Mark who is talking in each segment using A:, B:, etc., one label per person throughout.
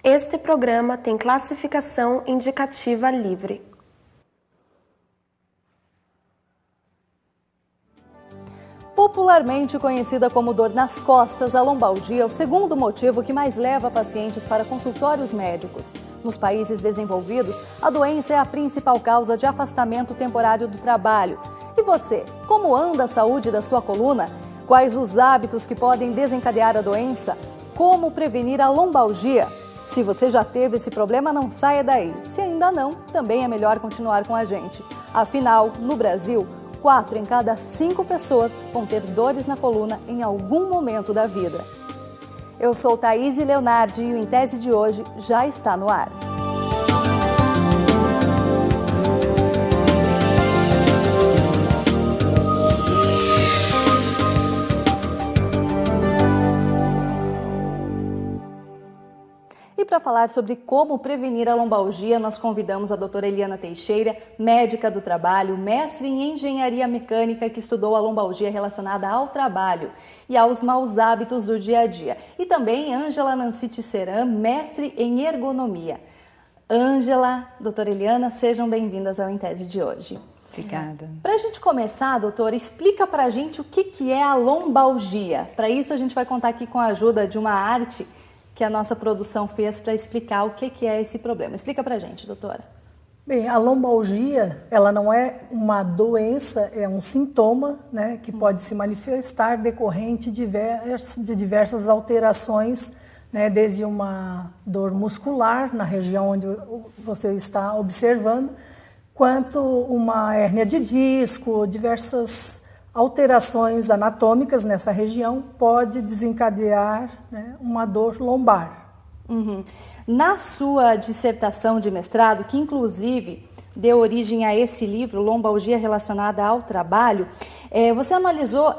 A: Este programa tem classificação indicativa livre.
B: Popularmente conhecida como dor nas costas, a lombalgia é o segundo motivo que mais leva pacientes para consultórios médicos. Nos países desenvolvidos, a doença é a principal causa de afastamento temporário do trabalho. E você, como anda a saúde da sua coluna? Quais os hábitos que podem desencadear a doença? Como prevenir a lombalgia? Se você já teve esse problema, não saia daí. Se ainda não, também é melhor continuar com a gente. Afinal, no Brasil, 4 em cada 5 pessoas vão ter dores na coluna em algum momento da vida. Eu sou Thaís Leonardi e o Em Tese de hoje já está no ar. E para falar sobre como prevenir a lombalgia, nós convidamos a doutora Eliana Teixeira, médica do trabalho, mestre em engenharia mecânica que estudou a lombalgia relacionada ao trabalho e aos maus hábitos do dia a dia. E também Ângela Nancy Tisserand, mestre em ergonomia. Ângela, doutora Eliana, sejam bem-vindas ao Em Tese de hoje.
C: Obrigada.
B: Para a gente começar, doutora, explica para a gente o que é a lombalgia. Para isso, a gente vai contar aqui com a ajuda de uma arte que a nossa produção fez para explicar o que é esse problema. Explica para a gente, doutora.
D: Bem, a lombalgia, ela não é uma doença, é um sintoma, né, que pode se manifestar decorrente de diversas alterações, né, desde uma dor muscular na região onde você está observando, quanto uma hérnia de disco, diversas alterações anatômicas nessa região pode desencadear, né, uma dor lombar.
B: Uhum. Na sua dissertação de mestrado, que inclusive deu origem a esse livro, Lombalgia Relacionada ao Trabalho, você analisou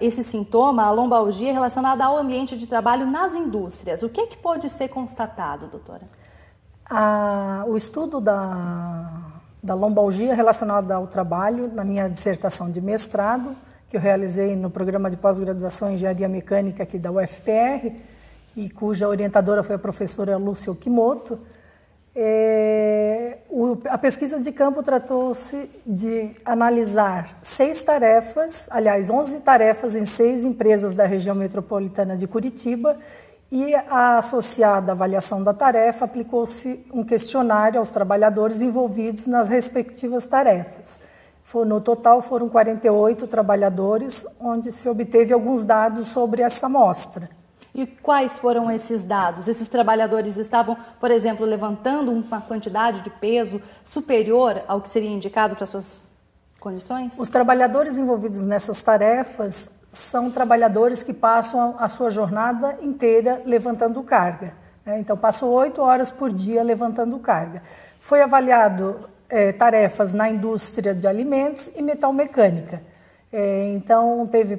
B: esse sintoma, a lombalgia relacionada ao ambiente de trabalho nas indústrias. O que pode ser constatado, doutora?
D: O estudo da lombalgia relacionada ao trabalho, na minha dissertação de mestrado, que eu realizei no programa de pós-graduação em Engenharia Mecânica aqui da UFPR, e cuja orientadora foi a professora Lúcia Okimoto, a pesquisa de campo tratou-se de analisar 11 tarefas em 6 empresas da região metropolitana de Curitiba, e a associada avaliação da tarefa, aplicou-se um questionário aos trabalhadores envolvidos nas respectivas tarefas. No total foram 48 trabalhadores, onde se obteve alguns dados sobre essa amostra.
B: E quais foram esses dados? Esses trabalhadores estavam, por exemplo, levantando uma quantidade de peso superior ao que seria indicado para suas condições?
D: Os trabalhadores envolvidos nessas tarefas são trabalhadores que passam a sua jornada inteira levantando carga, né? Então, passam 8 horas por dia levantando carga. Foi avaliado tarefas na indústria de alimentos e metalmecânica. Então, teve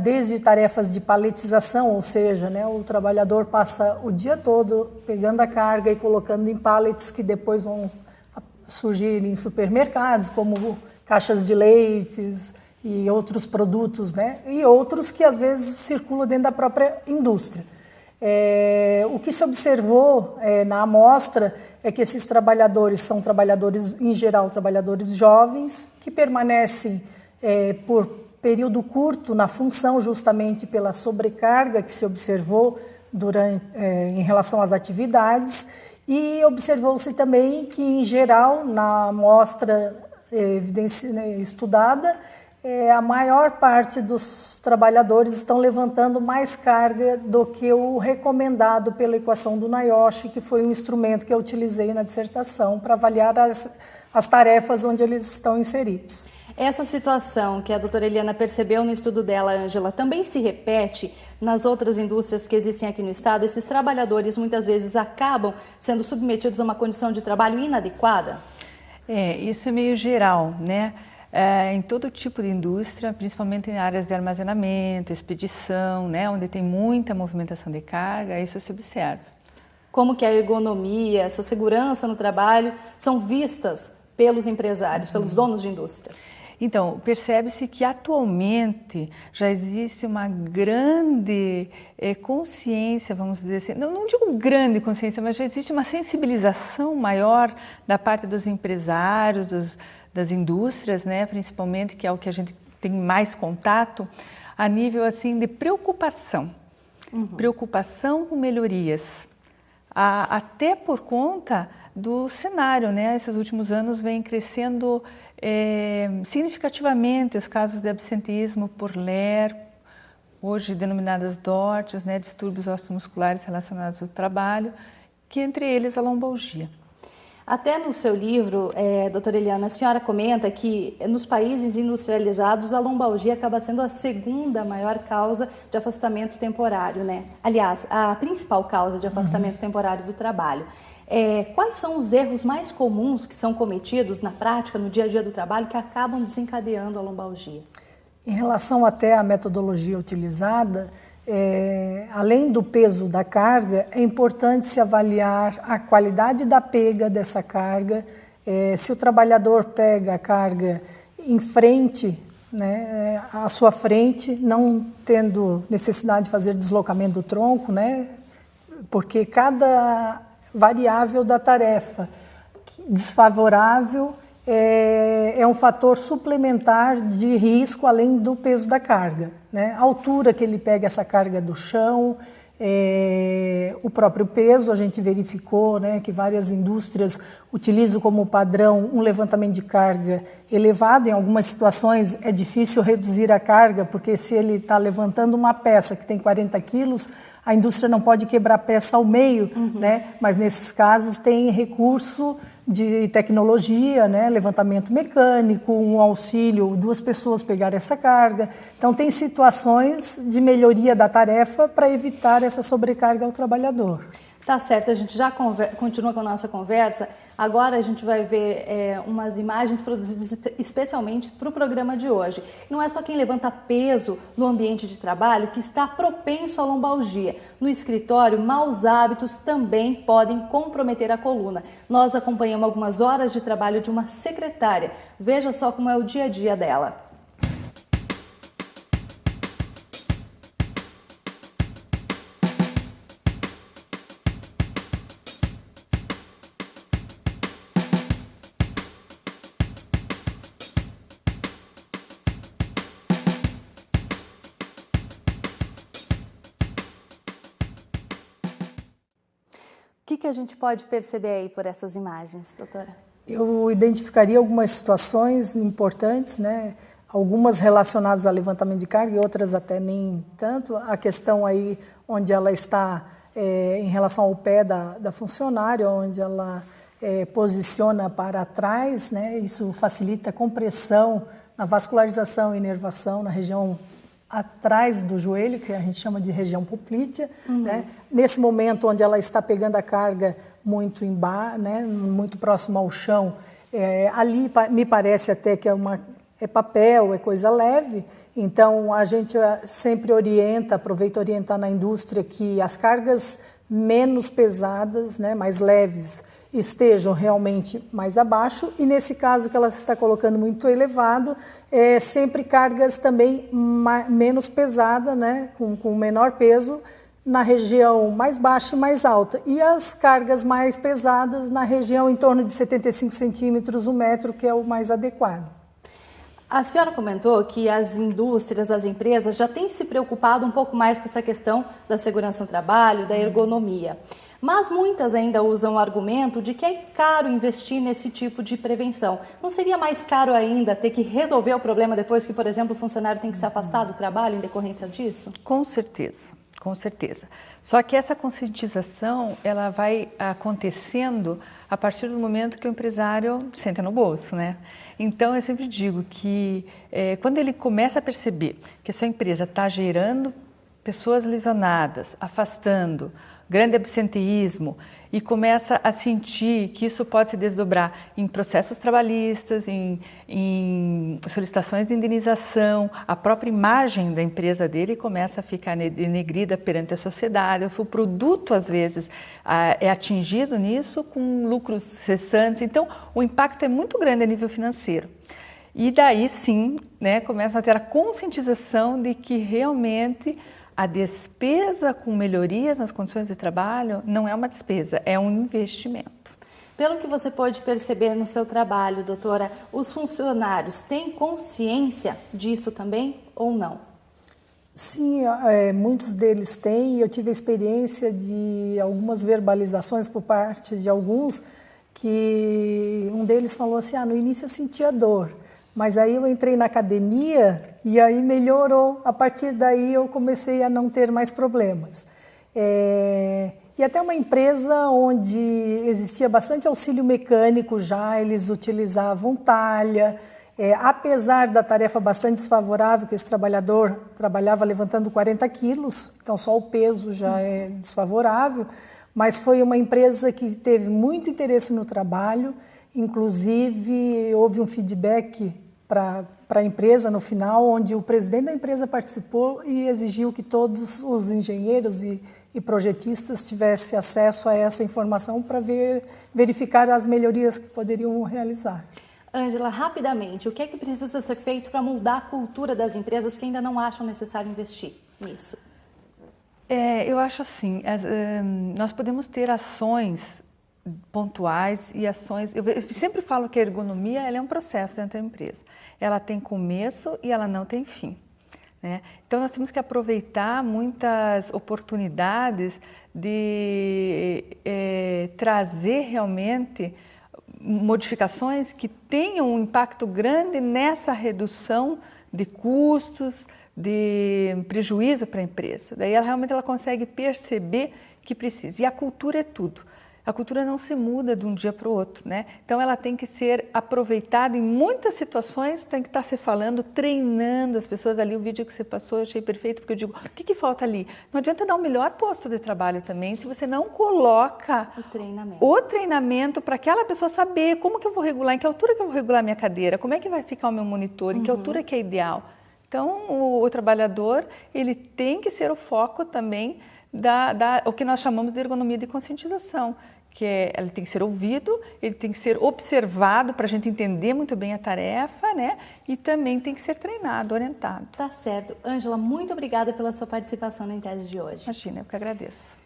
D: desde tarefas de paletização, ou seja, né, o trabalhador passa o dia todo pegando a carga e colocando em pallets que depois vão surgir em supermercados, como caixas de leites e outros produtos, né? E outros que às vezes circulam dentro da própria indústria. O que se observou na amostra é que esses trabalhadores são trabalhadores, em geral, trabalhadores jovens, que permanecem por período curto na função, justamente pela sobrecarga que se observou em relação às atividades, e observou-se também que, em geral, na amostra estudada, a maior parte dos trabalhadores estão levantando mais carga do que o recomendado pela equação do NIOSH, que foi um instrumento que eu utilizei na dissertação para avaliar as tarefas onde eles estão inseridos.
B: Essa situação que a doutora Eliana percebeu no estudo dela, Ângela, também se repete nas outras indústrias que existem aqui no estado? Esses trabalhadores muitas vezes acabam sendo submetidos a uma condição de trabalho inadequada?
C: Isso é meio geral, né? Em todo tipo de indústria, principalmente em áreas de armazenamento, expedição, né, onde tem muita movimentação de carga, isso se observa.
B: Como que a ergonomia, essa segurança no trabalho são vistas pelos empresários, pelos donos de indústrias?
C: Então, percebe-se que atualmente já existe uma grande consciência, vamos dizer assim, não digo grande consciência, mas já existe uma sensibilização maior da parte dos empresários, das indústrias, né, principalmente, que é o que a gente tem mais contato, a nível assim de preocupação, preocupação com melhorias, até por conta do cenário, né? Esses últimos anos vem crescendo significativamente os casos de absenteísmo por LER, hoje denominadas DORTs, né? Distúrbios osteomusculares relacionados ao trabalho, que entre eles a lombalgia.
B: Até no seu livro, doutora Eliana, a senhora comenta que nos países industrializados a lombalgia acaba sendo a segunda maior causa de afastamento temporário, né? Aliás, a principal causa de afastamento temporário do trabalho. Quais são os erros mais comuns que são cometidos na prática, no dia a dia do trabalho, que acabam desencadeando a lombalgia?
D: Em relação até à metodologia utilizada, além do peso da carga, é importante se avaliar a qualidade da pega dessa carga. Se o trabalhador pega a carga em frente, né, à sua frente, não tendo necessidade de fazer deslocamento do tronco, né, porque cada variável da tarefa desfavorável é um fator suplementar de risco além do peso da carga, né? A altura que ele pega essa carga do chão, o próprio peso, a gente verificou, né, que várias indústrias utilizam como padrão um levantamento de carga elevado. Em algumas situações é difícil reduzir a carga, porque se ele está levantando uma peça que tem 40 quilos, a indústria não pode quebrar a peça ao meio, né? Mas nesses casos tem recurso de tecnologia, né? Levantamento mecânico, um auxílio, 2 pessoas pegarem essa carga. Então, tem situações de melhoria da tarefa para evitar essa sobrecarga ao trabalhador.
B: Tá certo, a gente já continua com a nossa conversa. Agora a gente vai ver umas imagens produzidas especialmente para o programa de hoje. Não é só quem levanta peso no ambiente de trabalho que está propenso à lombalgia. No escritório, maus hábitos também podem comprometer a coluna. Nós acompanhamos algumas horas de trabalho de uma secretária. Veja só como é o dia a dia dela. O que a gente pode perceber aí por essas imagens, doutora?
D: Eu identificaria algumas situações importantes, né? Algumas relacionadas ao levantamento de carga e outras até nem tanto. A questão aí onde ela está em relação ao pé da funcionária, onde ela posiciona para trás, né? Isso facilita a compressão na vascularização e inervação na região atrás do joelho, que a gente chama de região poplítea, né? Nesse momento onde ela está pegando a carga muito embaixo, né? Muito próximo ao chão, ali me parece até que é papel, é coisa leve. Então a gente sempre aproveita orientar na indústria que as cargas menos pesadas, né, mais leves, estejam realmente mais abaixo, e nesse caso que ela está colocando muito elevado, sempre cargas também menos pesadas, né, com menor peso, na região mais baixa e mais alta, e as cargas mais pesadas na região em torno de 75 centímetros, 1 metro, que é o mais adequado.
B: A senhora comentou que as indústrias, as empresas já têm se preocupado um pouco mais com essa questão da segurança no trabalho, da ergonomia. Mas muitas ainda usam o argumento de que é caro investir nesse tipo de prevenção. Não seria mais caro ainda ter que resolver o problema depois que, por exemplo, o funcionário tem que se afastar do trabalho em decorrência disso?
C: Com certeza, com certeza. Só que essa conscientização, ela vai acontecendo a partir do momento que o empresário senta no bolso, né? Então, eu sempre digo que quando ele começa a perceber que a sua empresa está gerando pessoas lesionadas, afastando, grande absenteísmo, e começa a sentir que isso pode se desdobrar em processos trabalhistas, em solicitações de indenização, a própria imagem da empresa dele começa a ficar denegrida perante a sociedade, o produto às vezes é atingido nisso com lucros cessantes, então o impacto é muito grande a nível financeiro. E daí sim, né, começam a ter a conscientização de que realmente a despesa com melhorias nas condições de trabalho não é uma despesa, é um investimento.
B: Pelo que você pode perceber no seu trabalho, doutora, os funcionários têm consciência disso também ou não?
D: Sim, muitos deles têm, e eu tive a experiência de algumas verbalizações por parte de alguns, que um deles falou assim, no início eu sentia dor, mas aí eu entrei na academia e aí melhorou, a partir daí eu comecei a não ter mais problemas. E até uma empresa onde existia bastante auxílio mecânico já, eles utilizavam talha. Apesar da tarefa bastante desfavorável, que esse trabalhador trabalhava levantando 40 quilos, então só o peso já é desfavorável, mas foi uma empresa que teve muito interesse no trabalho, inclusive houve um feedback para a empresa no final, onde o presidente da empresa participou e exigiu que todos os engenheiros e projetistas tivessem acesso a essa informação para verificar as melhorias que poderiam realizar.
B: Ângela, rapidamente, o que é que precisa ser feito para mudar a cultura das empresas que ainda não acham necessário investir nisso?
C: Eu acho assim, nós podemos ter ações pontuais e ações... Eu sempre falo que a ergonomia ela é um processo dentro da empresa. Ela tem começo e ela não tem fim, né? Então, nós temos que aproveitar muitas oportunidades de trazer realmente modificações que tenham um impacto grande nessa redução de custos, de prejuízo para a empresa. Daí ela realmente consegue perceber que precisa. E a cultura é tudo. A cultura não se muda de um dia para o outro, né? Então ela tem que ser aproveitada em muitas situações, tem que estar se falando, treinando as pessoas ali. O vídeo que você passou eu achei perfeito, porque eu digo, o que falta ali? Não adianta dar o melhor posto de trabalho também se você não coloca o treinamento para aquela pessoa saber como que eu vou regular, em que altura que eu vou regular a minha cadeira, como é que vai ficar o meu monitor, em que altura que é ideal. Então o trabalhador ele tem que ser o foco também o que nós chamamos de ergonomia de conscientização, que ele tem que ser ouvido, ele tem que ser observado para a gente entender muito bem a tarefa, né? E também tem que ser treinado, orientado.
B: Tá certo. Ângela, muito obrigada pela sua participação na Em Tese de hoje.
C: Imagina, eu que agradeço.